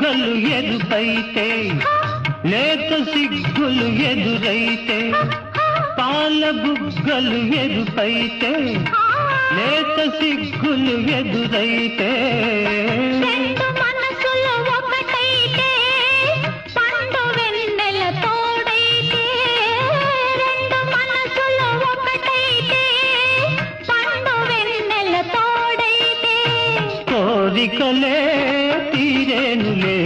బుగ్గలు ఎరుపైతే లేత సిగ్గులు ఎదురైతే పాల బుగ్గలు ఎరుపైతే లేత సిగ్గులు ఎదురైతే కోరికలే తీరేనులే